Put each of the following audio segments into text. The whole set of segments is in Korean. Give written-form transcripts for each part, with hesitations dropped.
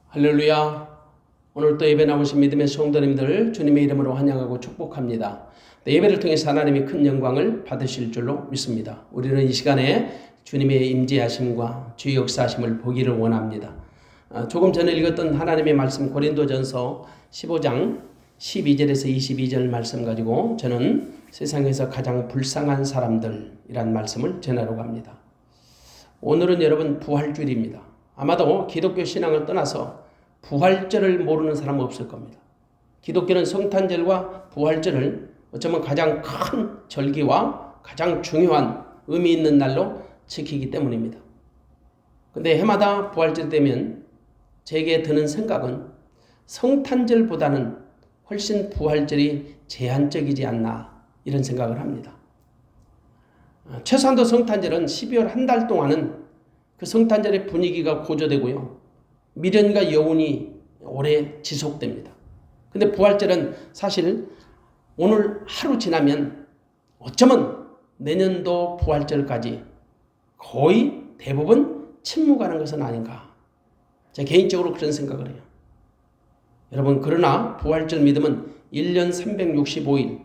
할렐루야. 오늘 또 예배 나오신 믿음의 성도님들 주님의 이름으로 환영하고 축복합니다. 예배를 통해서 하나님이 큰 영광을 받으실 줄로 믿습니다. 우리는 이 시간에 주님의 임재하심과 주의 역사하심을 보기를 원합니다. 조금 전에 읽었던 하나님의 말씀 고린도전서 15장 12절에서 22절 말씀 가지고 저는 세상에서 가장 불쌍한 사람들이란 말씀을 전하려고 합니다. 오늘은 여러분 부활주일입니다. 아마도 기독교 신앙을 떠나서 부활절을 모르는 사람은 없을 겁니다. 기독교는 성탄절과 부활절을 어쩌면 가장 큰 절기와 가장 중요한 의미 있는 날로 지키기 때문입니다. 근데 해마다 부활절 되면 제게 드는 생각은 성탄절보다는 훨씬 부활절이 제한적이지 않나 이런 생각을 합니다. 최소한도 성탄절은 12월 한 달 동안은 그 성탄절의 분위기가 고조되고요. 미련과 여운이 오래 지속됩니다. 근데 부활절은 사실 오늘 하루 지나면 어쩌면 내년도 부활절까지 거의 대부분 침묵하는 것은 아닌가. 제가 개인적으로 그런 생각을 해요. 여러분, 그러나 부활절 믿음은 1년 365일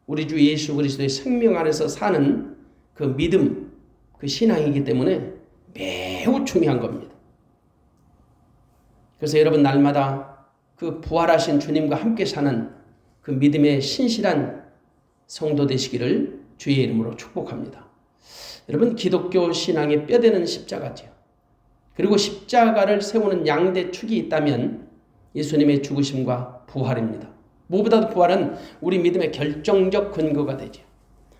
우리 주 예수 그리스도의 생명 안에서 사는 그 믿음, 그 신앙이기 때문에 매우 중요한 겁니다. 그래서 여러분 날마다 그 부활하신 주님과 함께 사는 그 믿음의 신실한 성도 되시기를 주의 이름으로 축복합니다. 여러분, 기독교 신앙의 뼈대는 십자가죠. 그리고 십자가를 세우는 양대 축이 있다면 예수님의 죽으심과 부활입니다. 무엇보다도 부활은 우리 믿음의 결정적 근거가 되죠.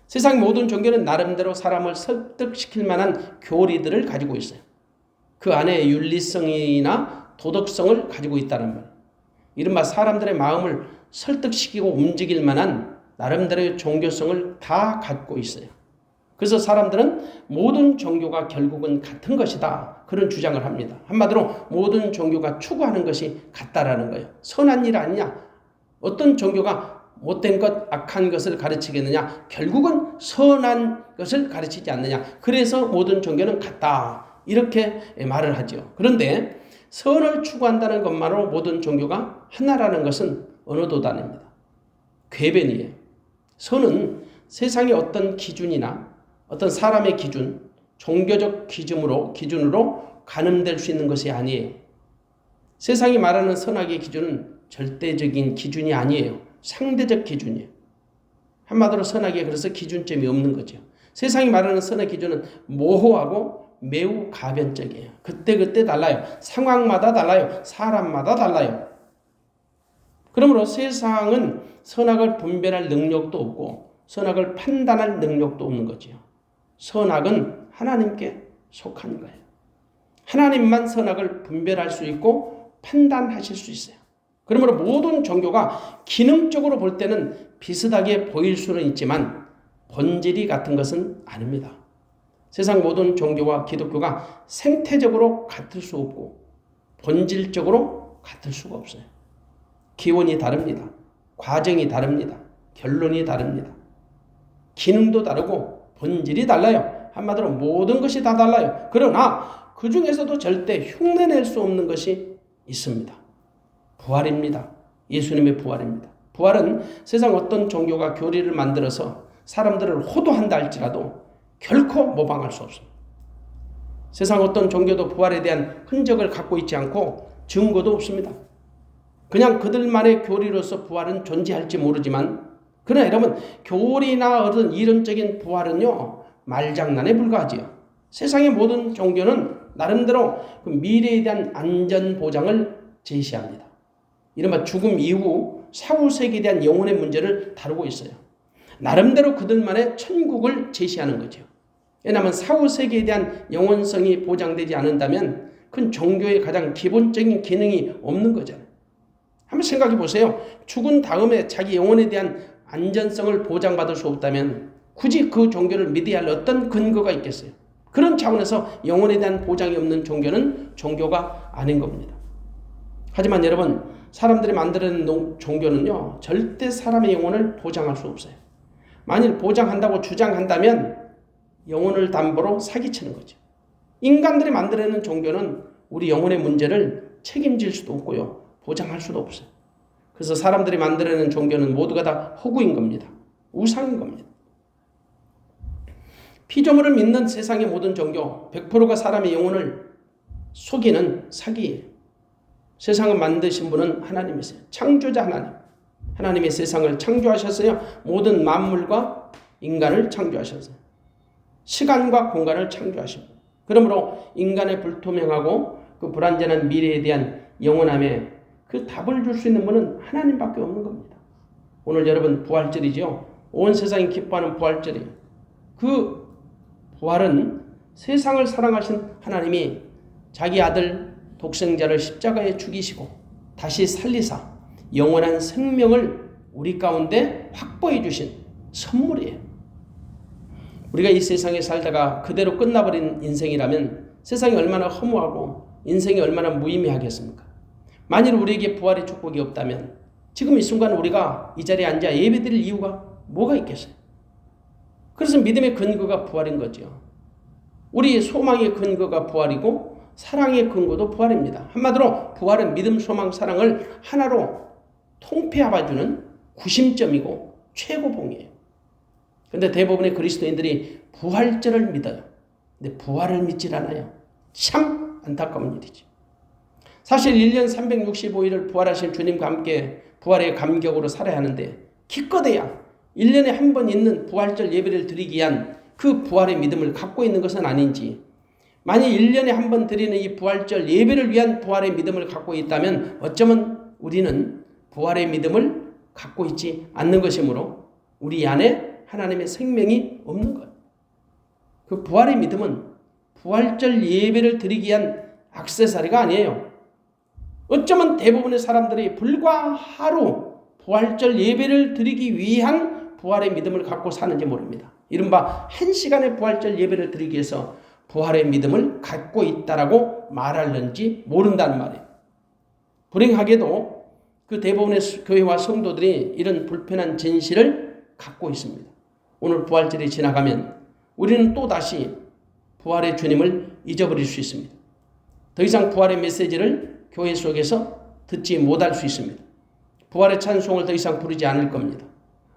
세상 모든 종교는 나름대로 사람을 설득시킬 만한 교리들을 가지고 있어요. 그 안에 윤리성이나 도덕성을 가지고 있다는 말. 이른바 사람들의 마음을 설득시키고 움직일 만한 나름대로의 종교성을 다 갖고 있어요. 그래서 사람들은 모든 종교가 결국은 같은 것이다. 그런 주장을 합니다. 한마디로 모든 종교가 추구하는 것이 같다라는 거예요. 선한 일 아니냐? 어떤 종교가 못된 것, 악한 것을 가르치겠느냐? 결국은 선한 것을 가르치지 않느냐? 그래서 모든 종교는 같다. 이렇게 말을 하죠. 그런데 선을 추구한다는 것만으로 모든 종교가 하나라는 것은 어느 도단입니다. 궤변이에요. 선은 세상의 어떤 기준이나 어떤 사람의 기준, 종교적 기준으로 가늠될 수 있는 것이 아니에요. 세상이 말하는 선악의 기준은 절대적인 기준이 아니에요. 상대적 기준이에요. 한마디로 선악에 그래서 기준점이 없는 거죠. 세상이 말하는 선의 기준은 모호하고 매우 가변적이에요. 그때 달라요. 상황마다 달라요. 사람마다 달라요. 그러므로 세상은 선악을 분별할 능력도 없고 선악을 판단할 능력도 없는 거죠. 선악은 하나님께 속한 거예요. 하나님만 선악을 분별할 수 있고 판단하실 수 있어요. 그러므로 모든 종교가 기능적으로 볼 때는 비슷하게 보일 수는 있지만 본질이 같은 것은 아닙니다. 세상 모든 종교와 기독교가 생태적으로 같을 수 없고 본질적으로 같을 수가 없어요. 기원이 다릅니다. 과정이 다릅니다. 결론이 다릅니다. 기능도 다르고 본질이 달라요. 한마디로 모든 것이 다 달라요. 그러나 그 중에서도 절대 흉내낼 수 없는 것이 있습니다. 부활입니다. 예수님의 부활입니다. 부활은 세상 어떤 종교가 교리를 만들어서 사람들을 호도한다 할지라도 결코 모방할 수 없습니다. 세상 어떤 종교도 부활에 대한 흔적을 갖고 있지 않고 증거도 없습니다. 그냥 그들만의 교리로서 부활은 존재할지 모르지만 그러나 여러분, 교리나 어떤 이론적인 부활은요 말장난에 불과하지요. 세상의 모든 종교는 나름대로 그 미래에 대한 안전 보장을 제시합니다. 이른바 죽음 이후 사후세계에 대한 영혼의 문제를 다루고 있어요. 나름대로 그들만의 천국을 제시하는 거죠. 왜냐하면 사후세계에 대한 영원성이 보장되지 않는다면 그 종교의 가장 기본적인 기능이 없는 거잖아요. 한번 생각해 보세요. 죽은 다음에 자기 영혼에 대한 안전성을 보장받을 수 없다면 굳이 그 종교를 믿어야 할 어떤 근거가 있겠어요? 그런 차원에서 영혼에 대한 보장이 없는 종교는 종교가 아닌 겁니다. 하지만 여러분, 사람들이 만들어낸 종교는요 절대 사람의 영혼을 보장할 수 없어요. 만일 보장한다고 주장한다면 영혼을 담보로 사기치는 거죠. 인간들이 만들어내는 종교는 우리 영혼의 문제를 책임질 수도 없고요. 보장할 수도 없어요. 그래서 사람들이 만들어내는 종교는 모두가 다 허구인 겁니다. 우상인 겁니다. 피조물을 믿는 세상의 모든 종교 100%가 사람의 영혼을 속이는 사기예요. 세상을 만드신 분은 하나님이세요. 창조자 하나님. 하나님이 세상을 창조하셨어요. 모든 만물과 인간을 창조하셨어요. 시간과 공간을 창조하십니다. 그러므로 인간의 불투명하고 그 불완전한 미래에 대한 영원함에 그 답을 줄 수 있는 분은 하나님밖에 없는 겁니다. 오늘 여러분 부활절이죠. 온 세상이 기뻐하는 부활절이에요. 그 부활은 세상을 사랑하신 하나님이 자기 아들 독생자를 십자가에 죽이시고 다시 살리사 영원한 생명을 우리 가운데 확보해 주신 선물이에요. 우리가 이 세상에 살다가 그대로 끝나버린 인생이라면 세상이 얼마나 허무하고 인생이 얼마나 무의미하겠습니까? 만일 우리에게 부활의 축복이 없다면 지금 이 순간 우리가 이 자리에 앉아 예배드릴 이유가 뭐가 있겠어요? 그래서 믿음의 근거가 부활인 거죠. 우리의 소망의 근거가 부활이고 사랑의 근거도 부활입니다. 한마디로 부활은 믿음, 소망, 사랑을 하나로 통폐합해주는 구심점이고 최고봉이에요. 그런데 대부분의 그리스도인들이 부활절을 믿어요. 근데 부활을 믿질 않아요. 참 안타까운 일이죠. 사실 1년 365일을 부활하신 주님과 함께 부활의 감격으로 살아야 하는데 기껏해야 1년에 한 번 있는 부활절 예배를 드리기 위한 그 부활의 믿음을 갖고 있는 것은 아닌지, 만약 1년에 한 번 드리는 이 부활절 예배를 위한 부활의 믿음을 갖고 있다면 어쩌면 우리는 부활의 믿음을 갖고 있지 않는 것이므로 우리 안에 하나님의 생명이 없는 것. 그 부활의 믿음은 부활절 예배를 드리기 위한 액세서리가 아니에요. 어쩌면 대부분의 사람들이 불과 하루 부활절 예배를 드리기 위한 부활의 믿음을 갖고 사는지 모릅니다. 이른바 1시간의 부활절 예배를 드리기 위해서 부활의 믿음을 갖고 있다라고 말하는지 모른다는 말이에요. 불행하게도 그 대부분의 교회와 성도들이 이런 불편한 진실을 갖고 있습니다. 오늘 부활절이 지나가면 우리는 또다시 부활의 주님을 잊어버릴 수 있습니다. 더 이상 부활의 메시지를 교회 속에서 듣지 못할 수 있습니다. 부활의 찬송을 더 이상 부르지 않을 겁니다.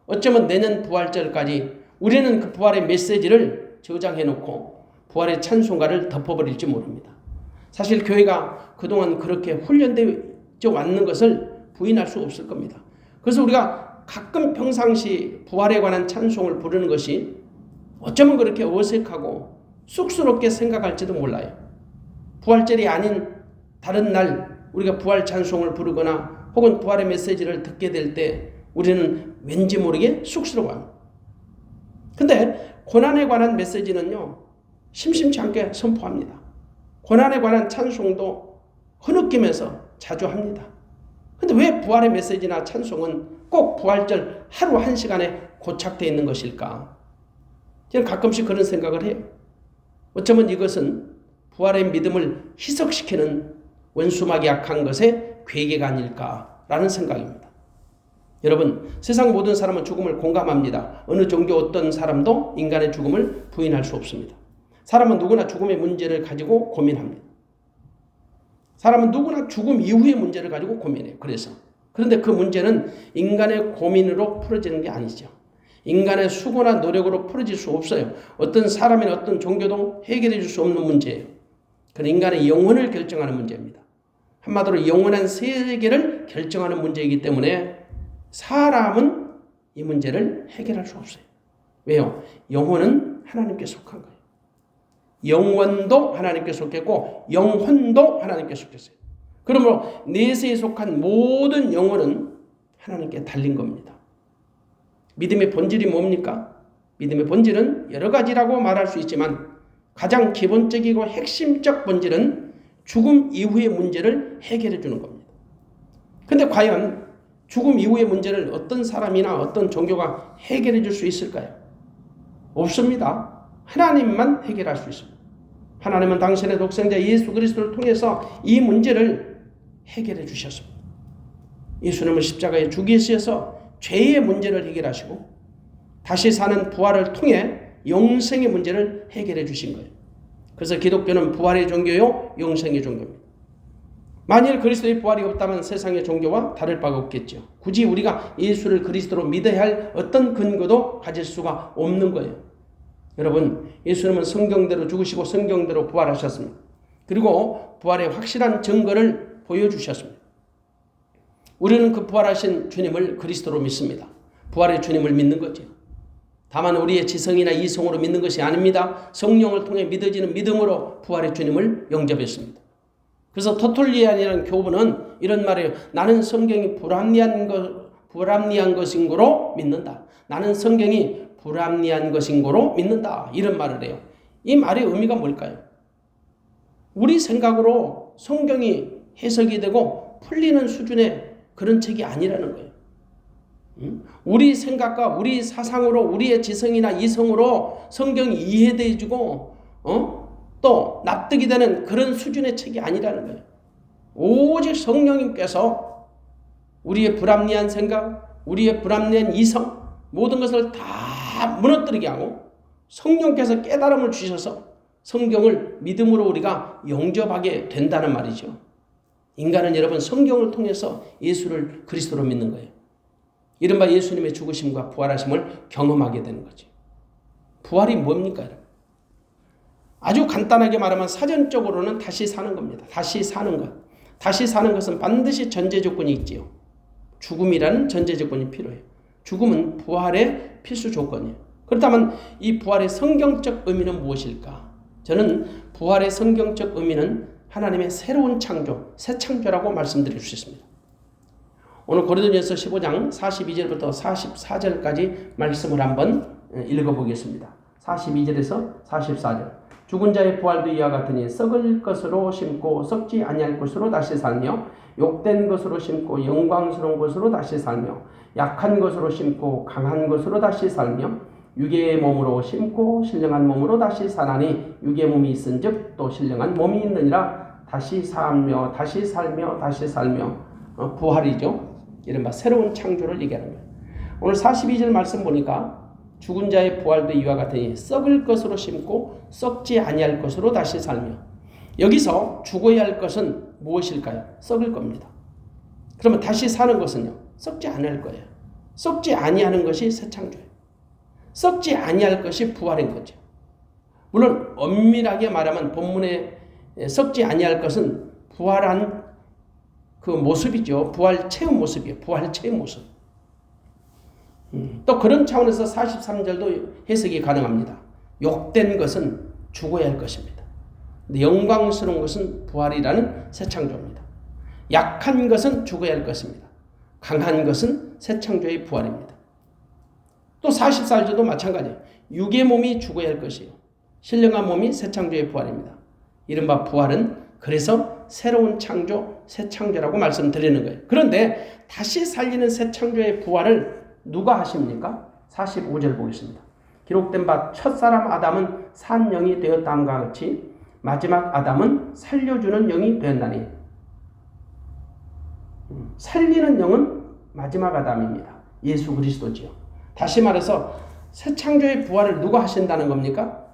어쩌면 내년 부활절까지 우리는 그 부활의 메시지를 저장해놓고 부활의 찬송가를 덮어버릴지 모릅니다. 사실 교회가 그동안 그렇게 훈련되어 왔는 것을 부인할 수 없을 겁니다. 그래서 우리가 가끔 평상시 부활에 관한 찬송을 부르는 것이 어쩌면 그렇게 어색하고 쑥스럽게 생각할지도 몰라요. 부활절이 아닌 다른 날 우리가 부활 찬송을 부르거나 혹은 부활의 메시지를 듣게 될 때 우리는 왠지 모르게 쑥스러워합니다. 근데 고난에 관한 메시지는요, 심심치 않게 선포합니다. 고난에 관한 찬송도 흐느끼면서 자주 합니다. 근데 왜 부활의 메시지나 찬송은 꼭 부활절 하루 1시간에 고착되어 있는 것일까? 저는 가끔씩 그런 생각을 해요. 어쩌면 이것은 부활의 믿음을 희석시키는 원수막이 약한 것의 괴계가 아닐까라는 생각입니다. 여러분, 세상 모든 사람은 죽음을 공감합니다. 어느 종교 어떤 사람도 인간의 죽음을 부인할 수 없습니다. 사람은 누구나 죽음의 문제를 가지고 고민합니다. 사람은 누구나 죽음 이후의 문제를 가지고 고민해요. 그런데 그 문제는 인간의 고민으로 풀어지는 게 아니죠. 인간의 수고나 노력으로 풀어질 수 없어요. 어떤 사람이나 어떤 종교도 해결해 줄 수 없는 문제예요. 그건 인간의 영혼을 결정하는 문제입니다. 한마디로 영원한 세계를 결정하는 문제이기 때문에 사람은 이 문제를 해결할 수 없어요. 왜요? 영혼은 하나님께 속한 거예요. 영원도 하나님께 속했고 영혼도 하나님께 속했어요. 그러므로 내세에 속한 모든 영혼은 하나님께 달린 겁니다. 믿음의 본질이 뭡니까? 믿음의 본질은 여러 가지라고 말할 수 있지만 가장 기본적이고 핵심적 본질은 죽음 이후의 문제를 해결해 주는 겁니다. 그런데 과연 죽음 이후의 문제를 어떤 사람이나 어떤 종교가 해결해 줄 수 있을까요? 없습니다. 하나님만 해결할 수 있습니다. 하나님은 당신의 독생자 예수 그리스도를 통해서 이 문제를 해결해 주셨습니다. 예수님을 십자가에 죽이셔서 죄의 문제를 해결하시고 다시 사는 부활을 통해 영생의 문제를 해결해 주신 거예요. 그래서 기독교는 부활의 종교요, 영생의 종교입니다. 만일 그리스도의 부활이 없다면 세상의 종교와 다를 바가 없겠죠. 굳이 우리가 예수를 그리스도로 믿어야 할 어떤 근거도 가질 수가 없는 거예요. 여러분, 예수님은 성경대로 죽으시고 성경대로 부활하셨습니다. 그리고 부활의 확실한 증거를 보여주셨습니다. 우리는 그 부활하신 주님을 그리스도로 믿습니다. 부활의 주님을 믿는 거죠. 다만 우리의 지성이나 이성으로 믿는 것이 아닙니다. 성령을 통해 믿어지는 믿음으로 부활의 주님을 영접했습니다. 그래서 터툴리안이라는 교부는 이런 말이에요. 나는 성경이 불합리한 것인 거로 믿는다. 나는 성경이 불합리한 것인 거로 믿는다. 이런 말을 해요. 이 말의 의미가 뭘까요? 우리 생각으로 성경이 해석이 되고 풀리는 수준의 그런 책이 아니라는 거예요. 우리 생각과 우리 사상으로 우리의 지성이나 이성으로 성경이 이해되어지고 또 납득이 되는 그런 수준의 책이 아니라는 거예요. 오직 성령님께서 우리의 불합리한 생각, 우리의 불합리한 이성 모든 것을 다 무너뜨리게 하고 성령께서 깨달음을 주셔서 성경을 믿음으로 우리가 영접하게 된다는 말이죠. 인간은 여러분 성경을 통해서 예수를 그리스도로 믿는 거예요. 이른바 예수님의 죽으심과 부활하심을 경험하게 되는 거죠. 부활이 뭡니까? 아주 간단하게 말하면 사전적으로는 다시 사는 겁니다. 다시 사는 것. 다시 사는 것은 반드시 전제 조건이 있지요. 죽음이라는 전제 조건이 필요해요. 죽음은 부활의 필수 조건이에요. 그렇다면 이 부활의 성경적 의미는 무엇일까? 저는 부활의 성경적 의미는 하나님의 새로운 창조, 새 창조라고 말씀드릴 수 있습니다. 오늘 고린도전서 15장 42절부터 44절까지 말씀을 한번 읽어보겠습니다. 42절에서 44절. 죽은 자의 부활도 이와 같으니 썩을 것으로 심고 썩지 아니할 것으로 다시 살며 욕된 것으로 심고 영광스러운 것으로 다시 살며 약한 것으로 심고 강한 것으로 다시 살며 육의 몸으로 심고 신령한 몸으로 다시 사나니 육의 몸이 있은즉 또 신령한 몸이 있느니라. 다시 살며 다시 살며 다시 살며 부활이죠. 이른바 새로운 창조를 얘기하는 거예요. 오늘 42절 말씀 보니까 죽은 자의 부활도 이와 같으니 썩을 것으로 심고 썩지 아니할 것으로 다시 살며, 여기서 죽어야 할 것은 무엇일까요? 썩을 겁니다. 그러면 다시 사는 것은요? 썩지 아니할 거예요. 썩지 아니하는 것이 새 창조예요. 썩지 아니할 것이 부활인 거죠. 물론 엄밀하게 말하면 본문에 썩지 아니할 것은 부활한 그 모습이죠. 부활 체험 모습이에요. 부활 체험 모습. 또 그런 차원에서 43절도 해석이 가능합니다. 욕된 것은 죽어야 할 것입니다. 영광스러운 것은 부활이라는 새 창조입니다. 약한 것은 죽어야 할 것입니다. 강한 것은 새 창조의 부활입니다. 또 44절도 마찬가지예요. 육의 몸이 죽어야 할 것이에요. 신령한 몸이 새 창조의 부활입니다. 이른바 부활은 그래서 새로운 창조, 새 창조라고 말씀드리는 거예요. 그런데 다시 살리는 새 창조의 부활을 누가 하십니까? 45절 보겠습니다. 기록된 바 첫사람 아담은 산 영이 되었다함과 같이 마지막 아담은 살려주는 영이 되었나니. 살리는 영은 마지막 아담입니다. 예수 그리스도지요. 다시 말해서 새 창조의 부활을 누가 하신다는 겁니까?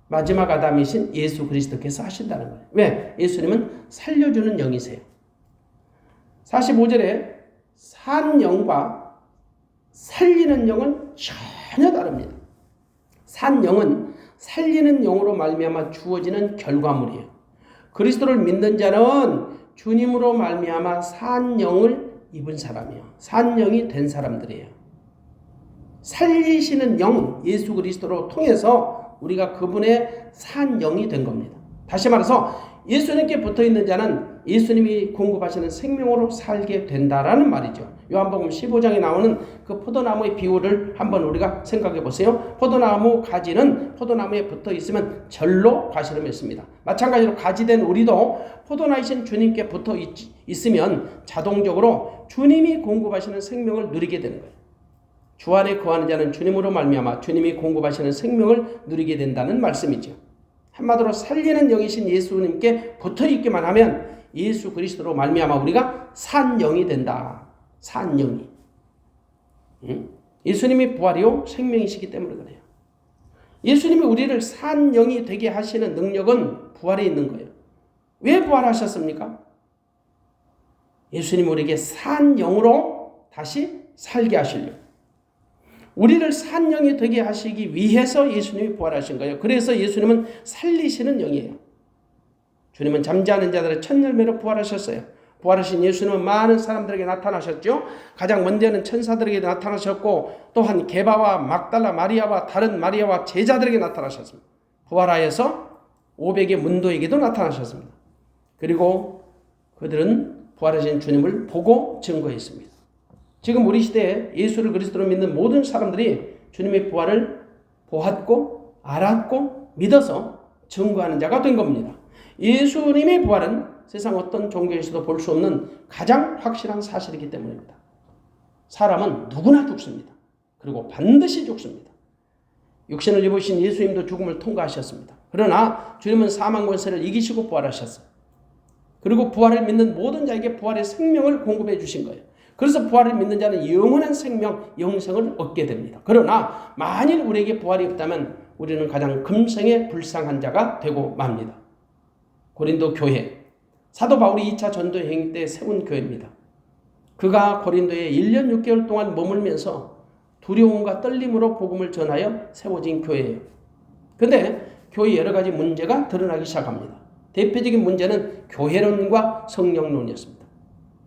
마지막 아담이신 예수 그리스도께서 하신다는 거예요. 왜? 예수님은 살려주는 영이세요. 45절에 산 영과 살리는 영은 전혀 다릅니다. 산 영은 살리는 영으로 말미암아 주어지는 결과물이에요. 그리스도를 믿는 자는 주님으로 말미암아 산 영을 입은 사람이에요. 산 영이 된 사람들이에요. 살리시는 영 예수 그리스도로 통해서 우리가 그분의 산 영이 된 겁니다. 다시 말해서 예수님께 붙어있는 자는 예수님이 공급하시는 생명으로 살게 된다라는 말이죠. 요한복음 15장에 나오는 그 포도나무의 비유를 한번 우리가 생각해 보세요. 포도나무 가지는 포도나무에 붙어 있으면 절로 과실을 맺습니다. 마찬가지로 가지된 우리도 포도나이신 주님께 붙어 있으면 자동적으로 주님이 공급하시는 생명을 누리게 되는 거예요. 주 안에 거하는 자는 주님으로 말미암아 주님이 공급하시는 생명을 누리게 된다는 말씀이죠. 한마디로 살리는 영이신 예수님께 붙어있기만 하면 예수 그리스도로 말미암아 우리가 산 영이 된다. 산 영이. 예수님이 부활이요 생명이시기 때문에 그래요. 예수님이 우리를 산 영이 되게 하시는 능력은 부활에 있는 거예요. 왜 부활하셨습니까? 예수님 우리에게 산 영으로 다시 살게 하시려고. 우리를 산 영이 되게 하시기 위해서 예수님이 부활하신 거예요. 그래서 예수님은 살리시는 영이에요. 주님은 잠자는 자들의 첫 열매로 부활하셨어요. 부활하신 예수님은 많은 사람들에게 나타나셨죠. 가장 먼저는 천사들에게 나타나셨고 또한 게바와 막달라 마리아와 다른 마리아와 제자들에게 나타나셨습니다. 부활하여서 500의 문도에게도 나타나셨습니다. 그리고 그들은 부활하신 주님을 보고 증거했습니다. 지금 우리 시대에 예수를 그리스도로 믿는 모든 사람들이 주님의 부활을 보았고 알았고 믿어서 증거하는 자가 된 겁니다. 예수님의 부활은 세상 어떤 종교에서도 볼 수 없는 가장 확실한 사실이기 때문입니다. 사람은 누구나 죽습니다. 그리고 반드시 죽습니다. 육신을 입으신 예수님도 죽음을 통과하셨습니다. 그러나 주님은 사망 권세를 이기시고 부활하셨어요. 그리고 부활을 믿는 모든 자에게 부활의 생명을 공급해 주신 거예요. 그래서 부활을 믿는 자는 영원한 생명, 영생을 얻게 됩니다. 그러나 만일 우리에게 부활이 없다면 우리는 가장 금생에 불쌍한 자가 되고 맙니다. 고린도 교회, 사도 바울이 2차 전도 행위 때 세운 교회입니다. 그가 고린도에 1년 6개월 동안 머물면서 두려움과 떨림으로 복음을 전하여 세워진 교회예요. 그런데 교회에 여러 가지 문제가 드러나기 시작합니다. 대표적인 문제는 교회론과 성령론이었습니다.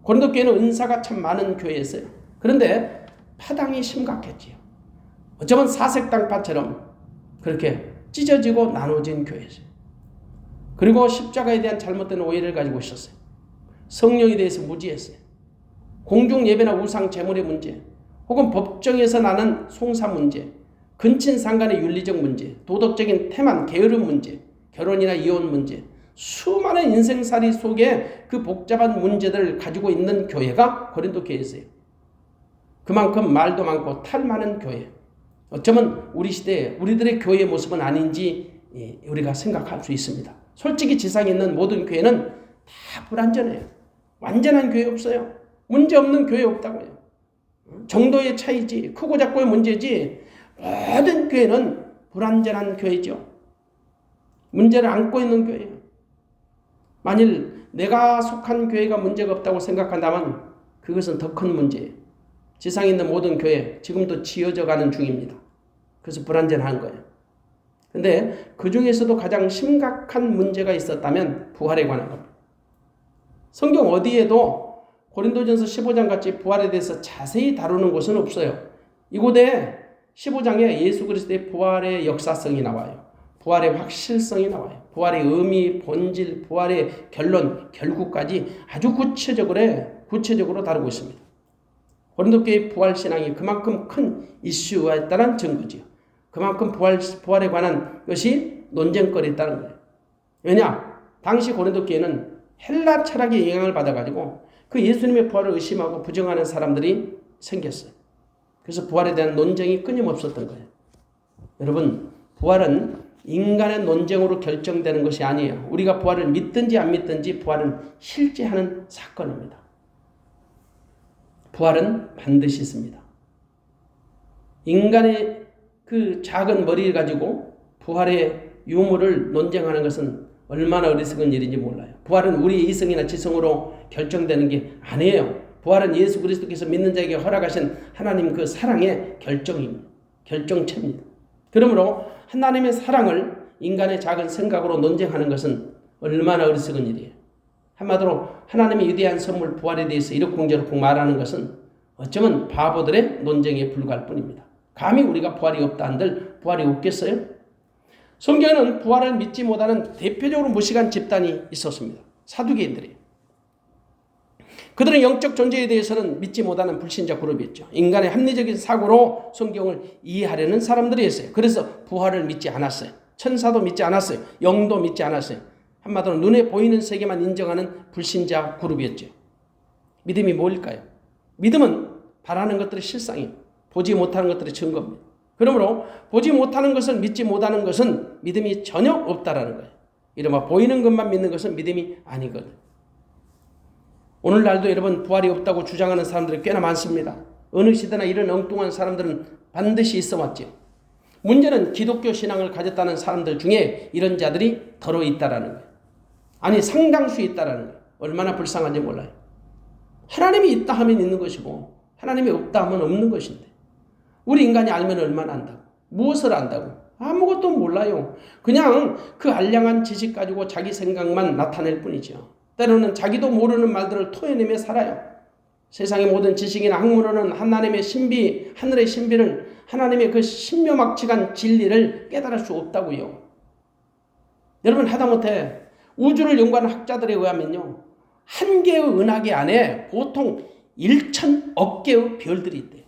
고린도 교회는 은사가 참 많은 교회였어요. 그런데 파당이 심각했지요. 어쩌면 사색당파처럼 그렇게 찢어지고 나눠진 교회였어요. 그리고 십자가에 대한 잘못된 오해를 가지고 있었어요. 성령에 대해서 무지했어요. 공중 예배나 우상 제물의 문제, 혹은 법정에서 나는 송사 문제, 근친 상간의 윤리적 문제, 도덕적인 태만, 게으름 문제, 결혼이나 이혼 문제, 수많은 인생살이 속에 그 복잡한 문제들을 가지고 있는 교회가 고린도 교회였어요. 그만큼 말도 많고 탈 많은 교회. 어쩌면 우리 시대에 우리들의 교회의 모습은 아닌지 우리가 생각할 수 있습니다. 솔직히 지상에 있는 모든 교회는 다 불완전해요. 완전한 교회 없어요. 문제 없는 교회 없다고요. 정도의 차이지, 크고 작고의 문제지, 모든 교회는 불완전한 교회죠. 문제를 안고 있는 교회예요. 만일 내가 속한 교회가 문제가 없다고 생각한다면 그것은 더 큰 문제예요. 지상에 있는 모든 교회 지금도 지어져 가는 중입니다. 그래서 불완전한 거예요. 근데 그 중에서도 가장 심각한 문제가 있었다면 부활에 관한 겁니다. 성경 어디에도 고린도전서 15장 같이 부활에 대해서 자세히 다루는 곳은 없어요. 이곳에 15장에 예수 그리스도의 부활의 역사성이 나와요. 부활의 확실성이 나와요. 부활의 의미, 본질, 부활의 결론, 결국까지 아주 구체적으로 다루고 있습니다. 고린도 교회의 부활 신앙이 그만큼 큰 이슈였다는 증거지요. 그만큼 부활에 관한 것이 논쟁거리였다는 거예요. 왜냐? 당시 고린도 교회는 헬라 철학의 영향을 받아가지고 그 예수님의 부활을 의심하고 부정하는 사람들이 생겼어요. 그래서 부활에 대한 논쟁이 끊임없었던 거예요. 여러분, 부활은 인간의 논쟁으로 결정되는 것이 아니에요. 우리가 부활을 믿든지 안 믿든지 부활은 실제하는 사건입니다. 부활은 반드시 있습니다. 인간의 그 작은 머리를 가지고 부활의 유무를 논쟁하는 것은 얼마나 어리석은 일인지 몰라요. 부활은 우리의 이성이나 지성으로 결정되는 게 아니에요. 부활은 예수 그리스도께서 믿는 자에게 허락하신 하나님 그 사랑의 결정체입니다. 그러므로 하나님의 사랑을 인간의 작은 생각으로 논쟁하는 것은 얼마나 어리석은 일이에요. 한마디로 하나님의 위대한 선물 부활에 대해서 이러쿵저러쿵 말하는 것은 어쩌면 바보들의 논쟁에 불과할 뿐입니다. 감히 우리가 부활이 없다 한들 부활이 없겠어요? 성경에는 부활을 믿지 못하는 대표적으로 무식한 집단이 있었습니다. 사두개인들이에요. 그들은 영적 존재에 대해서는 믿지 못하는 불신자 그룹이었죠. 인간의 합리적인 사고로 성경을 이해하려는 사람들이었어요. 그래서 부활을 믿지 않았어요. 천사도 믿지 않았어요. 영도 믿지 않았어요. 한마디로 눈에 보이는 세계만 인정하는 불신자 그룹이었죠. 믿음이 뭘까요? 믿음은 바라는 것들의 실상이에요. 보지 못하는 것들의 증거입니다. 그러므로 보지 못하는 것을 믿지 못하는 것은 믿음이 전혀 없다라는 거예요. 이른바 보이는 것만 믿는 것은 믿음이 아니거든. 오늘날도 여러분 부활이 없다고 주장하는 사람들이 꽤나 많습니다. 어느 시대나 이런 엉뚱한 사람들은 반드시 있어 왔죠. 문제는 기독교 신앙을 가졌다는 사람들 중에 이런 자들이 더러 있다라는 거예요. 아니 상당수 있다라는 거예요. 얼마나 불쌍한지 몰라요. 하나님이 있다 하면 있는 것이고 하나님이 없다 하면 없는 것인데 우리 인간이 알면 얼마나 안다고? 무엇을 안다고? 아무것도 몰라요. 그냥 그 알량한 지식 가지고 자기 생각만 나타낼 뿐이죠. 때로는 자기도 모르는 말들을 토해내며 살아요. 세상의 모든 지식이나 학문으로는 하나님의 신비, 하늘의 신비를, 하나님의 그 신묘막측한 진리를 깨달을 수 없다고요. 여러분, 하다못해 우주를 연구하는 학자들에 의하면요, 한 개의 은하계 안에 보통 1,000억 개의 별들이 있대요.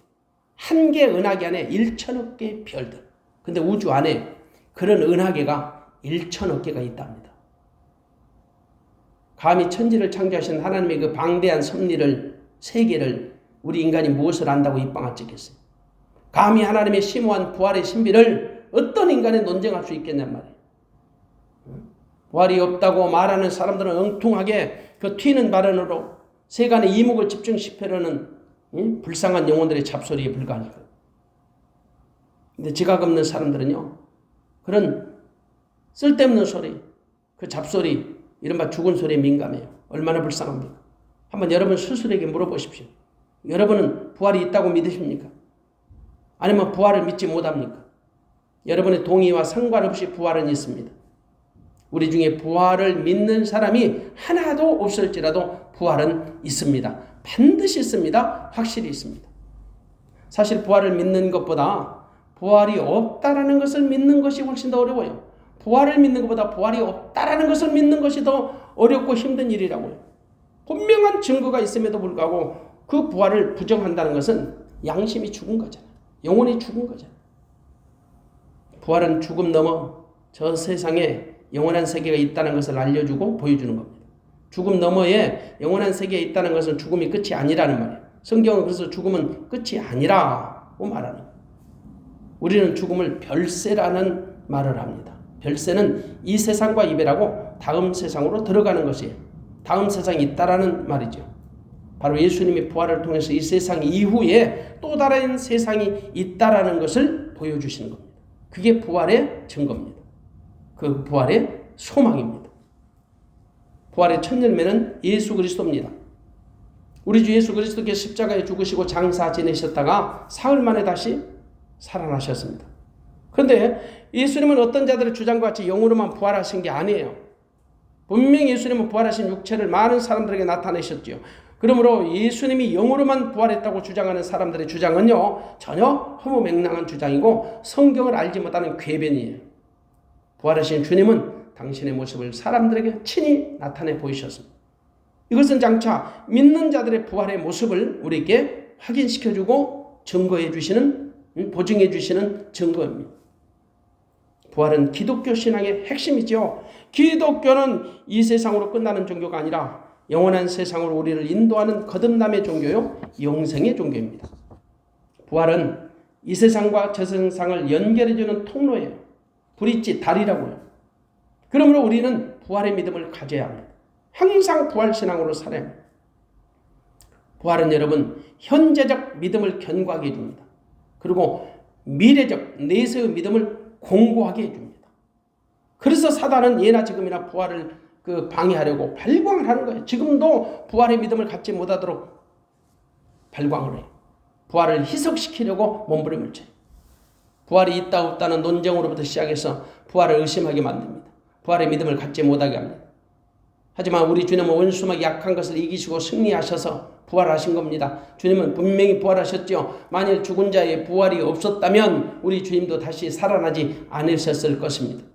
한 개의 은하계 안에 1,000억 개의 별들. 근데 우주 안에 그런 은하계가 1,000억 개가 있답니다. 감히 천지를 창조하신 하나님의 그 방대한 섭리를, 세계를 우리 인간이 무엇을 안다고 입방아 찍겠어요? 감히 하나님의 심오한 부활의 신비를 어떤 인간이 논쟁할 수 있겠냔 말이에요. 부활이 없다고 말하는 사람들은 엉뚱하게 그 튀는 발언으로 세간의 이목을 집중시키려는 불쌍한 영혼들의 잡소리에 불과하니까. 근데 지각 없는 사람들은요, 그런 쓸데없는 소리, 그 잡소리, 이른바 죽은 소리에 민감해요. 얼마나 불쌍합니까? 한번 여러분 스스로에게 물어보십시오. 여러분은 부활이 있다고 믿으십니까? 아니면 부활을 믿지 못합니까? 여러분의 동의와 상관없이 부활은 있습니다. 우리 중에 부활을 믿는 사람이 하나도 없을지라도 부활은 있습니다. 반드시 있습니다. 확실히 있습니다. 사실 부활을 믿는 것보다 부활이 없다라는 것을 믿는 것이 훨씬 더 어려워요. 부활을 믿는 것보다 부활이 없다라는 것을 믿는 것이 더 어렵고 힘든 일이라고요. 분명한 증거가 있음에도 불구하고 그 부활을 부정한다는 것은 양심이 죽은 거잖아요. 영혼이 죽은 거잖아요. 부활은 죽음 넘어 저 세상에 영원한 세계가 있다는 것을 알려주고 보여주는 겁니다. 죽음 너머에 영원한 세계에 있다는 것은 죽음이 끝이 아니라는 말이에요. 성경은 그래서 죽음은 끝이 아니라고 말하는 거예요. 우리는 죽음을 별세라는 말을 합니다. 별세는 이 세상과 이별하고 다음 세상으로 들어가는 것이에요. 다음 세상이 있다라는 말이죠. 바로 예수님의 부활을 통해서 이 세상 이후에 또 다른 세상이 있다라는 것을 보여주시는 겁니다. 그게 부활의 증거입니다. 그 부활의 소망입니다. 부활의 첫 열매는 예수 그리스도입니다. 우리 주 예수 그리스도께서 십자가에 죽으시고 장사 지내셨다가 사흘 만에 다시 살아나셨습니다. 그런데 예수님은 어떤 자들의 주장과 같이 영으로만 부활하신 게 아니에요. 분명히 예수님은 부활하신 육체를 많은 사람들에게 나타내셨죠. 그러므로 예수님이 영으로만 부활했다고 주장하는 사람들의 주장은요, 전혀 허무맹랑한 주장이고 성경을 알지 못하는 궤변이에요. 부활하신 주님은 당신의 모습을 사람들에게 친히 나타내 보이셨습니다. 이것은 장차 믿는 자들의 부활의 모습을 우리에게 확인시켜주고 증거해 주시는, 보증해 주시는 증거입니다. 부활은 기독교 신앙의 핵심이죠. 기독교는 이 세상으로 끝나는 종교가 아니라 영원한 세상으로 우리를 인도하는 거듭남의 종교요, 영생의 종교입니다. 부활은 이 세상과 저 세상을 연결해주는 통로예요. 브릿지, 다리라고요. 그러므로 우리는 부활의 믿음을 가져야 합니다. 항상 부활신앙으로 살아야 합니다. 부활은 여러분 현재적 믿음을 견고하게 해줍니다. 그리고 미래적 내세의 믿음을 공고하게 해줍니다. 그래서 사단은 예나 지금이나 부활을 방해하려고 발광을 하는 거예요. 지금도 부활의 믿음을 갖지 못하도록 발광을 해요. 부활을 희석시키려고 몸부림을 쳐요. 부활이 있다 없다는 논쟁으로부터 시작해서 부활을 의심하게 만듭니다. 부활의 믿음을 갖지 못하게 합니다. 하지만 우리 주님은 원수막이 약한 것을 이기시고 승리하셔서 부활하신 겁니다. 주님은 분명히 부활하셨죠. 만일 죽은 자의 부활이 없었다면 우리 주님도 다시 살아나지 않으셨을 것입니다.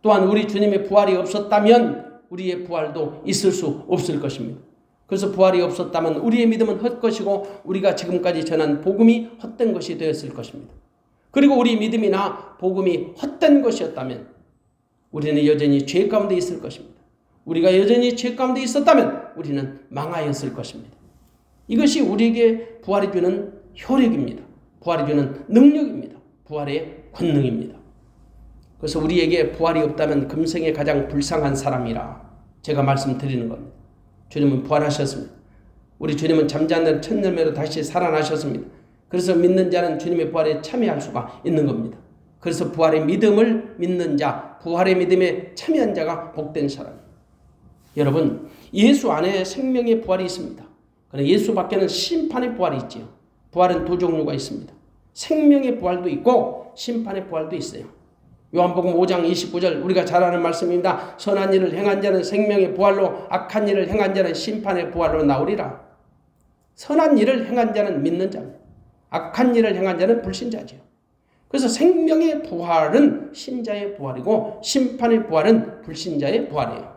또한 우리 주님의 부활이 없었다면 우리의 부활도 있을 수 없을 것입니다. 그래서 부활이 없었다면 우리의 믿음은 헛것이고 우리가 지금까지 전한 복음이 헛된 것이 되었을 것입니다. 그리고 우리 믿음이나 복음이 헛된 것이었다면 우리는 여전히 죄 가운데 있을 것입니다. 우리가 여전히 죄 가운데 있었다면 우리는 망하였을 것입니다. 이것이 우리에게 부활이 주는 효력입니다. 부활이 주는 능력입니다. 부활의 권능입니다. 그래서 우리에게 부활이 없다면 금생에 가장 불쌍한 사람이라 제가 말씀드리는 겁니다. 주님은 부활하셨습니다. 우리 주님은 잠자는 첫 열매로 다시 살아나셨습니다. 그래서 믿는 자는 주님의 부활에 참여할 수가 있는 겁니다. 그래서 부활의 믿음을 믿는 자, 부활의 믿음에 참여한 자가 복된 사람입니다. 여러분, 예수 안에 생명의 부활이 있습니다. 그러나 예수밖에는 심판의 부활이 있지요. 부활은 두 종류가 있습니다. 생명의 부활도 있고 심판의 부활도 있어요. 요한복음 5장 29절 우리가 잘 아는 말씀입니다. 선한 일을 행한 자는 생명의 부활로, 악한 일을 행한 자는 심판의 부활로 나오리라. 선한 일을 행한 자는 믿는 자입니다. 악한 일을 행한 자는 불신자지요. 그래서 생명의 부활은 신자의 부활이고 심판의 부활은 불신자의 부활이에요.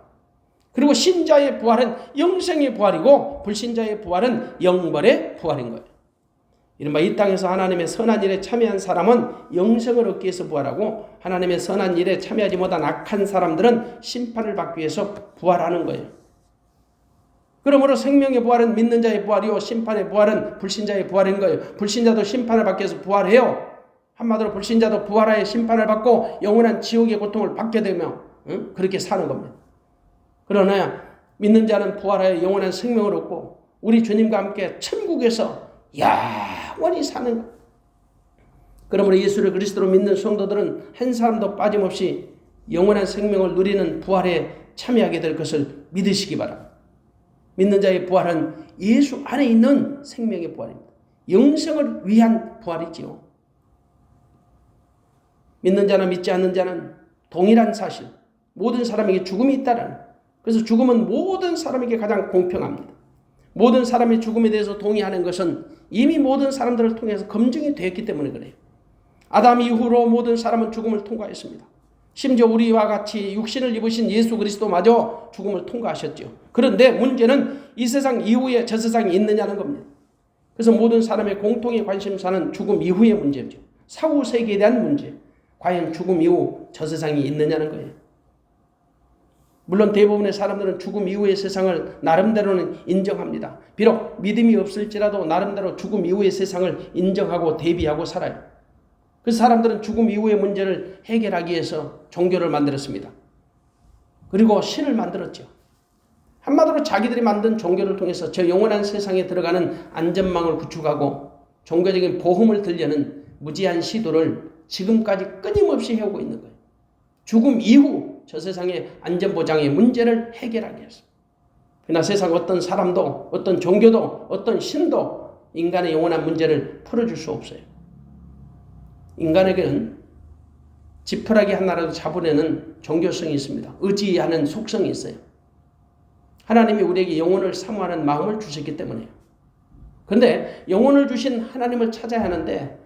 그리고 신자의 부활은 영생의 부활이고 불신자의 부활은 영벌의 부활인 거예요. 이른바 이 땅에서 하나님의 선한 일에 참여한 사람은 영생을 얻기 위해서 부활하고, 하나님의 선한 일에 참여하지 못한 악한 사람들은 심판을 받기 위해서 부활하는 거예요. 그러므로 생명의 부활은 믿는 자의 부활이요, 심판의 부활은 불신자의 부활인 거예요. 불신자도 심판을 받기 위해서 부활해요. 한마디로 불신자도 부활하여 심판을 받고 영원한 지옥의 고통을 받게 되며 그렇게 사는 겁니다. 그러나 믿는 자는 부활하여 영원한 생명을 얻고 우리 주님과 함께 천국에서 영원히 사는 것. 그러므로 예수를 그리스도로 믿는 성도들은 한 사람도 빠짐없이 영원한 생명을 누리는 부활에 참여하게 될 것을 믿으시기 바랍니다. 믿는 자의 부활은 예수 안에 있는 생명의 부활입니다. 영생을 위한 부활이지요. 믿는 자나 믿지 않는 자는 동일한 사실, 모든 사람에게 죽음이 있다라는. 그래서 죽음은 모든 사람에게 가장 공평합니다. 모든 사람의 죽음에 대해서 동의하는 것은 이미 모든 사람들을 통해서 검증이 되었기 때문에 그래요. 아담 이후로 모든 사람은 죽음을 통과했습니다. 심지어 우리와 같이 육신을 입으신 예수 그리스도마저 죽음을 통과하셨죠. 그런데 문제는 이 세상 이후에 저 세상이 있느냐는 겁니다. 그래서 모든 사람의 공통의 관심사는 죽음 이후의 문제죠. 사후 세계에 대한 문제. 과연 죽음 이후 저 세상이 있느냐는 거예요. 물론 대부분의 사람들은 죽음 이후의 세상을 나름대로는 인정합니다. 비록 믿음이 없을지라도 나름대로 죽음 이후의 세상을 인정하고 대비하고 살아요. 그 사람들은 죽음 이후의 문제를 해결하기 위해서 종교를 만들었습니다. 그리고 신을 만들었죠. 한마디로 자기들이 만든 종교를 통해서 저 영원한 세상에 들어가는 안전망을 구축하고 종교적인 보험을 들려는 무지한 시도를 지금까지 끊임없이 해오고 있는 거예요. 죽음 이후 저 세상의 안전보장의 문제를 해결하기 위해서. 그러나 세상 어떤 사람도, 어떤 종교도, 어떤 신도 인간의 영원한 문제를 풀어줄 수 없어요. 인간에게는 지푸라기 하나라도 잡으려는 종교성이 있습니다. 의지하는 속성이 있어요. 하나님이 우리에게 영혼을 사모하는 마음을 주셨기 때문에요. 그런데 영혼을 주신 하나님을 찾아야 하는데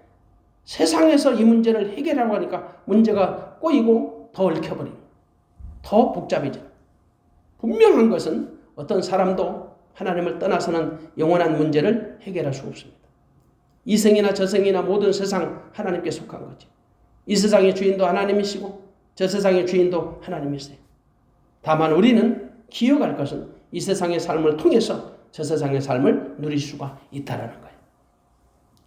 세상에서 이 문제를 해결하려고 하니까 문제가 꼬이고 더 얽혀버리고 더 복잡해져요. 분명한 것은 어떤 사람도 하나님을 떠나서는 영원한 문제를 해결할 수 없습니다. 이생이나 저생이나 모든 세상 하나님께 속한 거죠. 이 세상의 주인도 하나님이시고 저 세상의 주인도 하나님이세요. 다만 우리는 기억할 것은 이 세상의 삶을 통해서 저 세상의 삶을 누릴 수가 있다는 거예요.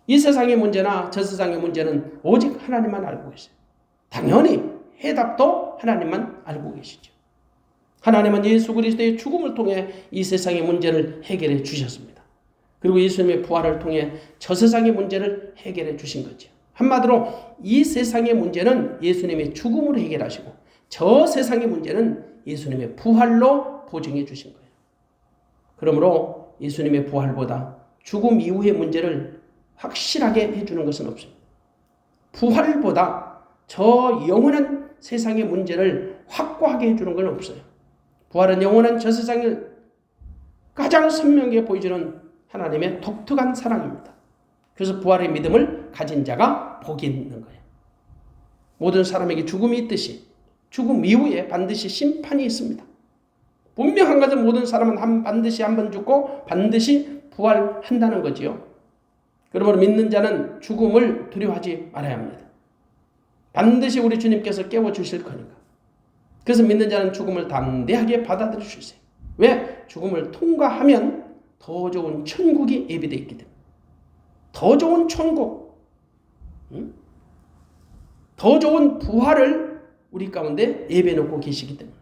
이 세상의 문제나 저 세상의 문제는 오직 하나님만 알고 계세요. 당연히 해답도 하나님만 알고 계시죠. 하나님은 예수 그리스도의 죽음을 통해 이 세상의 문제를 해결해 주셨습니다. 그리고 예수님의 부활을 통해 저 세상의 문제를 해결해 주신 거죠. 한마디로 이 세상의 문제는 예수님의 죽음으로 해결하시고 저 세상의 문제는 예수님의 부활로 보증해 주신 거예요. 그러므로 예수님의 부활보다 죽음 이후의 문제를 확실하게 해주는 것은 없습니다. 부활보다 저 영원한 세상의 문제를 확고하게 해주는 건 없어요. 부활은 영원한 저 세상을 가장 선명하게 보여주는 하나님의 독특한 사랑입니다. 그래서 부활의 믿음을 가진 자가 복이 있는 거예요. 모든 사람에게 죽음이 있듯이 죽음 이후에 반드시 심판이 있습니다. 분명한 것은 모든 사람은 반드시 한 번 죽고 반드시 부활한다는 거지요. 그러므로 믿는 자는 죽음을 두려워하지 말아야 합니다. 반드시 우리 주님께서 깨워주실 거니까. 그래서 믿는 자는 죽음을 담대하게 받아들일 수 있어요. 왜? 죽음을 통과하면 더 좋은 천국이 예비되어 있기 때문에. 더 좋은 천국, 더 좋은 부활을 우리 가운데 예배해 놓고 계시기 때문에.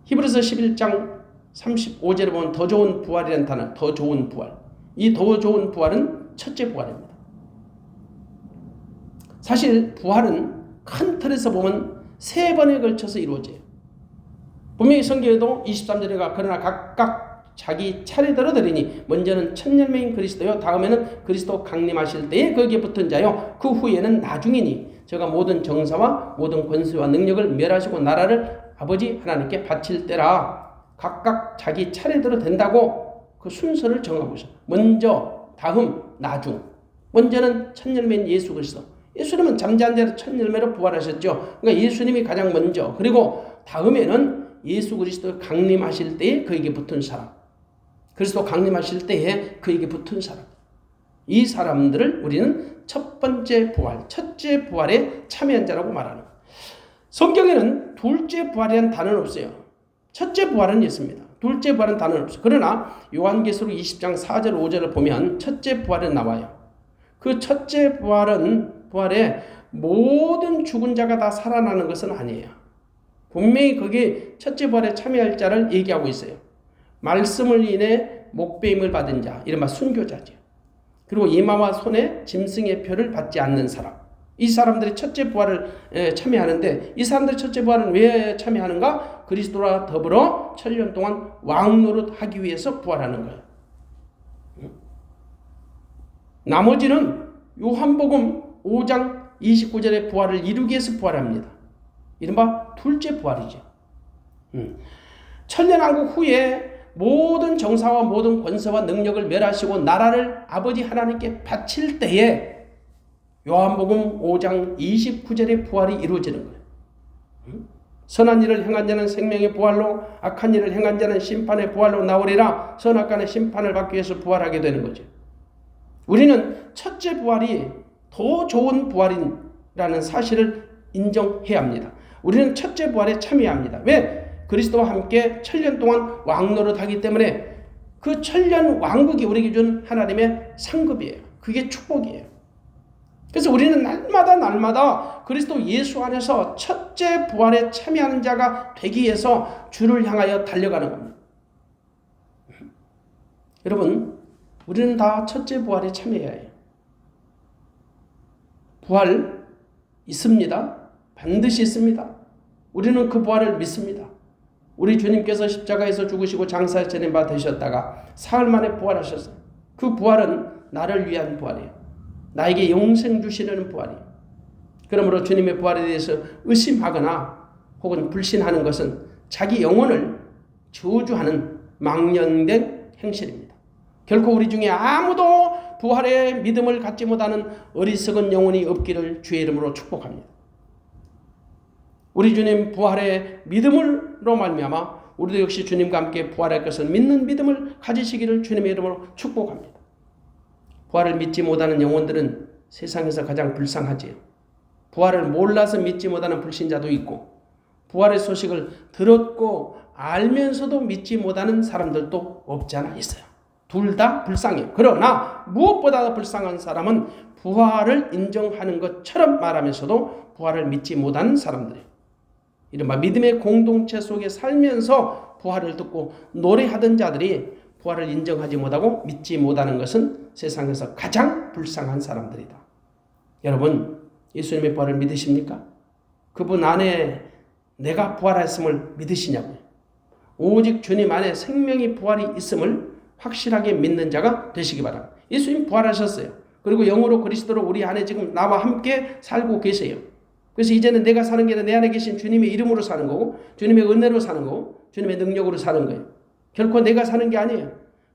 히브리서 11장 35절에 보면 더 좋은 부활이라는 단어, 더 좋은 부활. 이 더 좋은 부활은 첫째 부활입니다. 사실 부활은 큰 틀에서 보면 3번에 걸쳐서 이루어져요. 분명히 성경에도 23절에가 그러나 각각 자기 차례대로 드리니 먼저는 천열매인 그리스도요 다음에는 그리스도 강림하실 때에 거기에 붙은 자요 그 후에는 나중이니 저가 모든 정사와 모든 권세와 능력을 멸하시고 나라를 아버지 하나님께 바칠 때라. 각각 자기 차례대로 된다고 그 순서를 정하고 있어요. 먼저, 다음, 나중. 먼저는 천열매인 예수 그리스도. 예수님은 잠자는 자로 천열매로 부활하셨죠. 그러니까 예수님이 가장 먼저. 그리고 다음에는 예수 그리스도 강림하실 때에 그에게 붙은 사람. 그리스도 강림하실 때에 그에게 붙은 사람. 이 사람들을 우리는 첫 번째 부활, 첫째 부활에 참여한 자라고 말하는 거예요. 성경에는 둘째 부활이라는 단어는 없어요. 첫째 부활은 있습니다. 둘째 부활은 단어는 없어요. 그러나 요한계시록 20장 4절 5절을 보면 첫째 부활은 나와요. 그 첫째 부활에 모든 죽은 자가 다 살아나는 것은 아니에요. 분명히 거기에 첫째 부활에 참여할 자를 얘기하고 있어요. 말씀을 인해 목배임을 받은 자, 이른바 순교자죠. 그리고 이마와 손에 짐승의 표를 받지 않는 사람. 이 사람들이 첫째 부활을 참여하는데 이 사람들이 첫째 부활은 왜 참여하는가? 그리스도와 더불어 천년 동안 왕노릇하기 위해서 부활하는 거예요. 나머지는 요한복음 5장 29절의 부활을 이루기 위해서 부활합니다. 이른바 둘째 부활이죠. 천년왕국 후에 모든 정사와 모든 권세와 능력을 멸하시고 나라를 아버지 하나님께 바칠 때에 요한복음 5장 29절의 부활이 이루어지는 거예요. 선한 일을 행한 자는 생명의 부활로 악한 일을 행한 자는 심판의 부활로 나오리라. 선악간의 심판을 받기 위해서 부활하게 되는 거죠. 우리는 첫째 부활이 더 좋은 부활이라는 사실을 인정해야 합니다. 우리는 첫째 부활에 참여합니다. 왜? 그리스도와 함께 천년 동안 왕노릇하기 때문에 그 천년 왕국이 우리에게 준 하나님의 상급이에요. 그게 축복이에요. 그래서 우리는 날마다 그리스도 예수 안에서 첫째 부활에 참여하는 자가 되기 위해서 주를 향하여 달려가는 겁니다. 여러분, 우리는 다 첫째 부활에 참여해야 해요. 부활 있습니다. 반드시 있습니다. 우리는 그 부활을 믿습니다. 우리 주님께서 십자가에서 죽으시고 장사에 지낸 바 되셨다가 사흘 만에 부활하셨어요. 그 부활은 나를 위한 부활이에요. 나에게 영생 주시려는 부활이에요. 그러므로 주님의 부활에 대해서 의심하거나 혹은 불신하는 것은 자기 영혼을 저주하는 망령된 행실입니다. 결코 우리 중에 아무도 부활의 믿음을 갖지 못하는 어리석은 영혼이 없기를 주의 이름으로 축복합니다. 우리 주님 부활의 믿음으로 말미암아 우리도 역시 주님과 함께 부활할 것을 믿는 믿음을 가지시기를 주님의 이름으로 축복합니다. 부활을 믿지 못하는 영혼들은 세상에서 가장 불쌍하지요. 부활을 몰라서 믿지 못하는 불신자도 있고 부활의 소식을 들었고 알면서도 믿지 못하는 사람들도 없지 않아 있어요. 둘 다 불쌍해요. 그러나 무엇보다 불쌍한 사람은 부활을 인정하는 것처럼 말하면서도 부활을 믿지 못하는 사람들이에요. 이른바 믿음의 공동체 속에 살면서 부활을 듣고 노래하던 자들이 부활을 인정하지 못하고 믿지 못하는 것은 세상에서 가장 불쌍한 사람들이다. 여러분, 예수님의 부활을 믿으십니까? 그분 안에 내가 부활했음을 믿으시냐고요? 오직 주님 안에 생명의 부활이 있음을 확실하게 믿는 자가 되시기 바랍니다. 예수님 부활하셨어요. 그리고 영으로 그리스도로 우리 안에 지금 나와 함께 살고 계세요. 그래서 이제는 내가 사는 게 아니라 내 안에 계신 주님의 이름으로 사는 거고 주님의 은혜로 사는 거고 주님의 능력으로 사는 거예요. 결코 내가 사는 게 아니에요.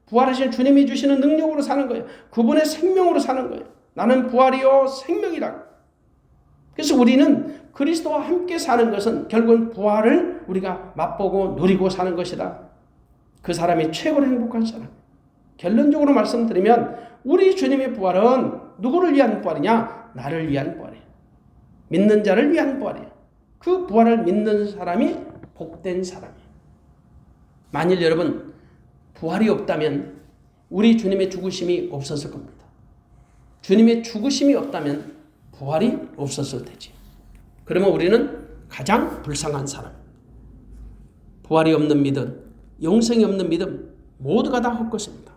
부활하신 주님이 주시는 능력으로 사는 거예요. 그분의 생명으로 사는 거예요. 나는 부활이요 생명이라. 그래서 우리는 그리스도와 함께 사는 것은 결국은 부활을 우리가 맛보고 누리고 사는 것이다. 그 사람이 최고로 행복한 사람. 결론적으로 말씀드리면 우리 주님의 부활은 누구를 위한 부활이냐? 나를 위한 부활이에요. 믿는 자를 위한 부활이에요. 그 부활을 믿는 사람이 복된 사람이에요. 만일 여러분 부활이 없다면 우리 주님의 죽으심이 없었을 겁니다. 주님의 죽으심이 없다면 부활이 없었을 테지. 그러면 우리는 가장 불쌍한 사람. 부활이 없는 믿음, 영생이 없는 믿음 모두가 다 헛것입니다.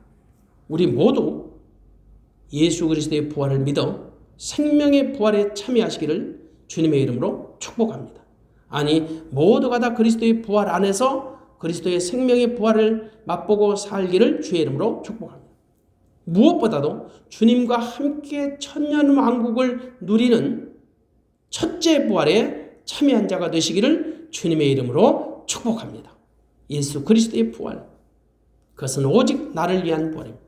우리 모두 예수 그리스도의 부활을 믿어 생명의 부활에 참여하시기를 주님의 이름으로 축복합니다. 아니 모두가 다 그리스도의 부활 안에서 그리스도의 생명의 부활을 맛보고 살기를 주의 이름으로 축복합니다. 무엇보다도 주님과 함께 천년왕국을 누리는 첫째 부활에 참여한 자가 되시기를 주님의 이름으로 축복합니다. 예수 그리스도의 부활, 그것은 오직 나를 위한 부활입니다.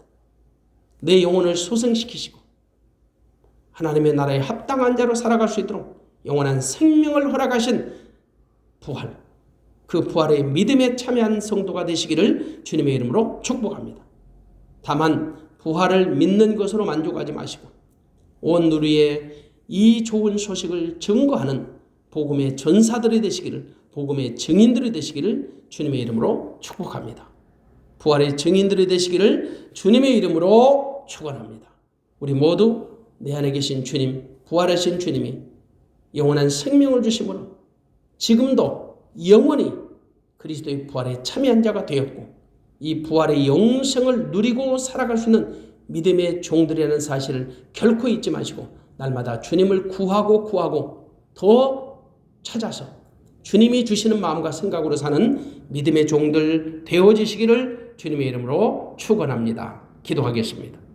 내 영혼을 소생시키시고 하나님의 나라에 합당한 자로 살아갈 수 있도록 영원한 생명을 허락하신 부활, 그 부활의 믿음에 참여한 성도가 되시기를 주님의 이름으로 축복합니다. 다만 부활을 믿는 것으로 만족하지 마시고 온 누리에 이 좋은 소식을 증거하는 복음의 전사들이 되시기를, 복음의 증인들이 되시기를 주님의 이름으로 축복합니다. 부활의 증인들이 되시기를 주님의 이름으로 축원합니다. 우리 모두 내 안에 계신 주님, 부활하신 주님이 영원한 생명을 주심으로 지금도 영원히 그리스도의 부활에 참여한 자가 되었고 이 부활의 영생을 누리고 살아갈 수 있는 믿음의 종들이라는 사실을 결코 잊지 마시고 날마다 주님을 구하고 더 찾아서 주님이 주시는 마음과 생각으로 사는 믿음의 종들 되어지시기를 주님의 이름으로 축원합니다. 기도하겠습니다.